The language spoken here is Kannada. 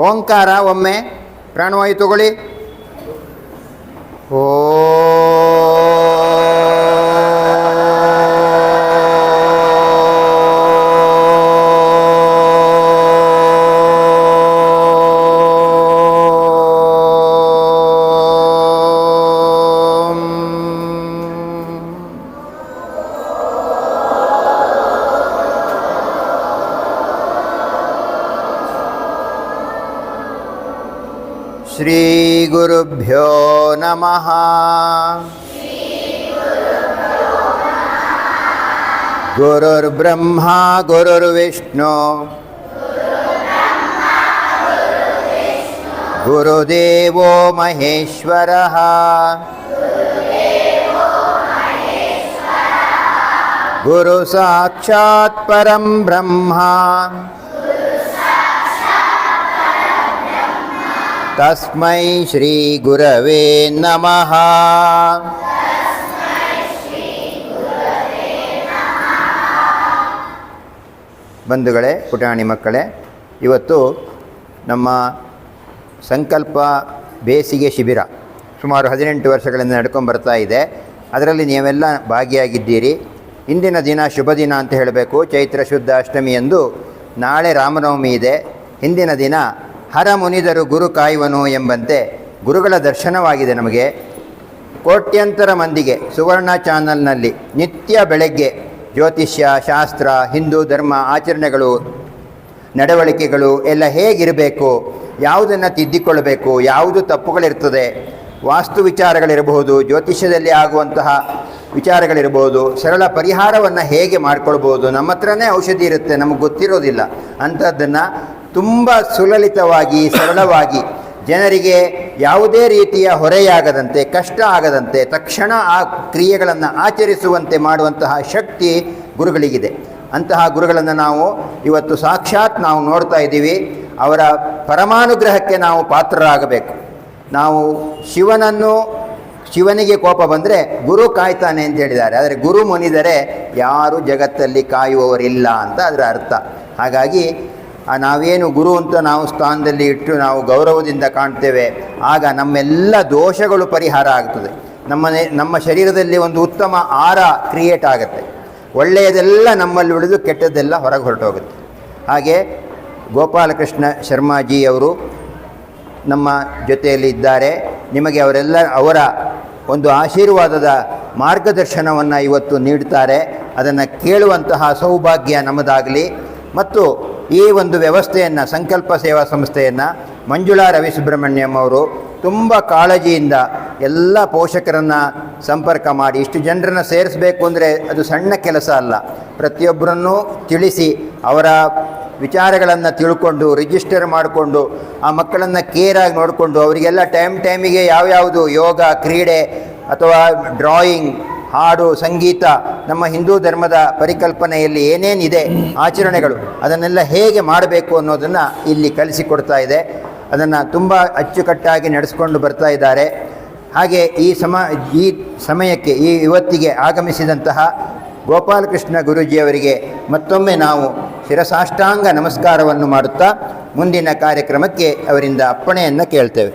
ಓಂಕಾರ ಒಮ್ಮೆ ಪ್ರಾಣವಾಯು ತಗೊಳ್ಳಿ. ಓ ಶ್ರೀ ಗುರುಭ್ಯೋ ನಮಃ. ಗುರುರ್ಬ್ರಹ್ಮ ಗುರುರ್ವಿಷ್ಣು ಗುರುದೇವೋ ಮಹೇಶ್ವರಃ. ಗುರು ಸಾಕ್ಷಾತ್ ಪರಂ ಬ್ರಹ್ಮ ತಸ್ಮೈ ಶ್ರೀ ಗುರವೇ ನಮಃ. ಬಂಧುಗಳೇ, ಪುಟಾಣಿ ಮಕ್ಕಳೇ, ಇವತ್ತು ನಮ್ಮ ಸಂಕಲ್ಪ ಬೇಸಿಗೆ ಶಿಬಿರ ಸುಮಾರು 18 ವರ್ಷಗಳಿಂದ ನಡ್ಕೊಂಡು ಬರ್ತಾ ಇದೆ. ಅದರಲ್ಲಿ ನೀವೆಲ್ಲ ಭಾಗಿಯಾಗಿದ್ದೀರಿ. ಇಂದಿನ ದಿನ ಶುಭ ದಿನ ಅಂತ ಹೇಳಬೇಕು. ಚೈತ್ರ ಶುದ್ಧ ಅಷ್ಟಮಿಯಂದು ನಾಳೆ ರಾಮನವಮಿ ಇದೆ. ಹಿಂದಿನ ದಿನ ಹರ ಮುನಿದರು ಗುರು ಕಾಯುವನು ಎಂಬಂತೆ ಗುರುಗಳ ದರ್ಶನವಾಗಿದೆ ನಮಗೆ. ಕೋಟ್ಯಂತರ ಮಂದಿಗೆ ಸುವರ್ಣ ಚಾನಲ್ನಲ್ಲಿ ನಿತ್ಯ ಬೆಳಗ್ಗೆ ಜ್ಯೋತಿಷ್ಯ, ಶಾಸ್ತ್ರ, ಹಿಂದೂ ಧರ್ಮ ಆಚರಣೆಗಳು, ನಡವಳಿಕೆಗಳು ಎಲ್ಲ ಹೇಗಿರಬೇಕು, ಯಾವುದನ್ನು ತಿದ್ದಿಕೊಳ್ಳಬೇಕು, ಯಾವುದು ತಪ್ಪುಗಳಿರ್ತದೆ, ವಾಸ್ತು ವಿಚಾರಗಳಿರಬಹುದು, ಜ್ಯೋತಿಷ್ಯದಲ್ಲಿ ಆಗುವಂತಹ ವಿಚಾರಗಳಿರ್ಬೋದು, ಸರಳ ಪರಿಹಾರವನ್ನು ಹೇಗೆ ಮಾಡ್ಕೊಳ್ಬೋದು. ನಮ್ಮ ಹತ್ರನೇ ಔಷಧಿ ಇರುತ್ತೆ, ನಮಗೆ ಗೊತ್ತಿರೋದಿಲ್ಲ. ಅಂಥದ್ದನ್ನು ತುಂಬ ಸುಲಲಿತವಾಗಿ ಸರಳವಾಗಿ ಜನರಿಗೆ ಯಾವುದೇ ರೀತಿಯ ಹೊರೆಯಾಗದಂತೆ, ಕಷ್ಟ ಆಗದಂತೆ ತಕ್ಷಣ ಆ ಕ್ರಿಯೆಗಳನ್ನು ಆಚರಿಸುವಂತೆ ಮಾಡುವಂತಹ ಶಕ್ತಿ ಗುರುಗಳಿಗಿದೆ. ಅಂತಹ ಗುರುಗಳನ್ನು ನಾವು ಇವತ್ತು ಸಾಕ್ಷಾತ್ ನಾವು ನೋಡ್ತಾ ಇದ್ದೀವಿ. ಅವರ ಪರಮಾನುಗ್ರಹಕ್ಕೆ ನಾವು ಪಾತ್ರರಾಗಬೇಕು. ನಾವು ಶಿವನಿಗೆ ಕೋಪ ಬಂದರೆ ಗುರು ಕಾಯ್ತಾನೆ ಅಂತ ಹೇಳಿದ್ದಾರೆ. ಆದರೆ ಗುರು ಮುನಿದರೆ ಯಾರು ಜಗತ್ತಲ್ಲಿ ಕಾಯುವವರಿಲ್ಲ ಅಂತ ಅದರ ಅರ್ಥ. ಹಾಗಾಗಿ ನಾವೇನು ಗುರು ಅಂತ ನಾವು ಸ್ಥಾನದಲ್ಲಿ ಇಟ್ಟು ನಾವು ಗೌರವದಿಂದ ಕಾಣ್ತೇವೆ, ಆಗ ನಮ್ಮೆಲ್ಲ ದೋಷಗಳು ಪರಿಹಾರ ಆಗ್ತದೆ. ನಮ್ಮ ಶರೀರದಲ್ಲಿ ಒಂದು ಉತ್ತಮ ಆರ ಕ್ರಿಯೇಟ್ ಆಗುತ್ತೆ. ಒಳ್ಳೆಯದೆಲ್ಲ ನಮ್ಮಲ್ಲಿ ಉಳಿದು ಕೆಟ್ಟದ್ದೆಲ್ಲ ಹೊರಗೆ ಹೊರಟೋಗುತ್ತೆ. ಹಾಗೆ ಗೋಪಾಲಕೃಷ್ಣ ಶರ್ಮಾಜಿ ಅವರು ನಮ್ಮ ಜೊತೆಯಲ್ಲಿ ಇದ್ದಾರೆ. ನಿಮಗೆ ಅವರ ಒಂದು ಆಶೀರ್ವಾದದ ಮಾರ್ಗದರ್ಶನವನ್ನು ಇವತ್ತು ನೀಡ್ತಾರೆ. ಅದನ್ನು ಕೇಳುವಂತಹ ಸೌಭಾಗ್ಯ ನಮ್ಮದಾಗಲಿ. ಮತ್ತು ಈ ಒಂದು ವ್ಯವಸ್ಥೆಯನ್ನು, ಸಂಕಲ್ಪ ಸೇವಾ ಸಂಸ್ಥೆಯನ್ನು ಮಂಜುಳಾ ರವಿಸುಬ್ರಹ್ಮಣ್ಯಂ ಅವರು ತುಂಬ ಕಾಳಜಿಯಿಂದ ಎಲ್ಲ ಪೋಷಕರನ್ನು ಸಂಪರ್ಕ ಮಾಡಿ ಇಷ್ಟು ಜನರನ್ನು ಸೇರಿಸಬೇಕು ಅಂದರೆ ಅದು ಸಣ್ಣ ಕೆಲಸ ಅಲ್ಲ. ಪ್ರತಿಯೊಬ್ಬರನ್ನೂ ತಿಳಿಸಿ ಅವರ ವಿಚಾರಗಳನ್ನು ತಿಳ್ಕೊಂಡು ರಿಜಿಸ್ಟರ್ ಮಾಡಿಕೊಂಡು ಆ ಮಕ್ಕಳನ್ನು ಕೇರಾಗಿ ನೋಡಿಕೊಂಡು ಅವರಿಗೆಲ್ಲ ಟೈಮಿಗೆ ಯಾವ್ಯಾವುದು ಯೋಗ, ಕ್ರೀಡೆ ಅಥವಾ ಡ್ರಾಯಿಂಗ್, ಹಾಡು, ಸಂಗೀತ, ನಮ್ಮ ಹಿಂದೂ ಧರ್ಮದ ಪರಿಕಲ್ಪನೆಯಲ್ಲಿ ಏನೇನಿದೆ ಆಚರಣೆಗಳು, ಅದನ್ನೆಲ್ಲ ಹೇಗೆ ಮಾಡಬೇಕು ಅನ್ನೋದನ್ನು ಇಲ್ಲಿ ಕಲಿಸಿಕೊಡ್ತಾ ಇದೆ. ಅದನ್ನು ತುಂಬ ಅಚ್ಚುಕಟ್ಟಾಗಿ ನಡೆಸ್ಕೊಂಡು ಬರ್ತಾ ಇದ್ದಾರೆ. ಹಾಗೆ ಈ ಸಮಯಕ್ಕೆ ಇವತ್ತಿಗೆ ಆಗಮಿಸಿದಂತಹ ಗೋಪಾಲಕೃಷ್ಣ ಗುರೂಜಿಯವರಿಗೆ ಮತ್ತೊಮ್ಮೆ ನಾವು ಶಿರಸಾಷ್ಟಾಂಗ ನಮಸ್ಕಾರವನ್ನು ಮಾಡುತ್ತಾ ಮುಂದಿನ ಕಾರ್ಯಕ್ರಮಕ್ಕೆ ಅವರಿಂದ ಅಪ್ಪಣೆಯನ್ನು ಕೇಳ್ತೇವೆ.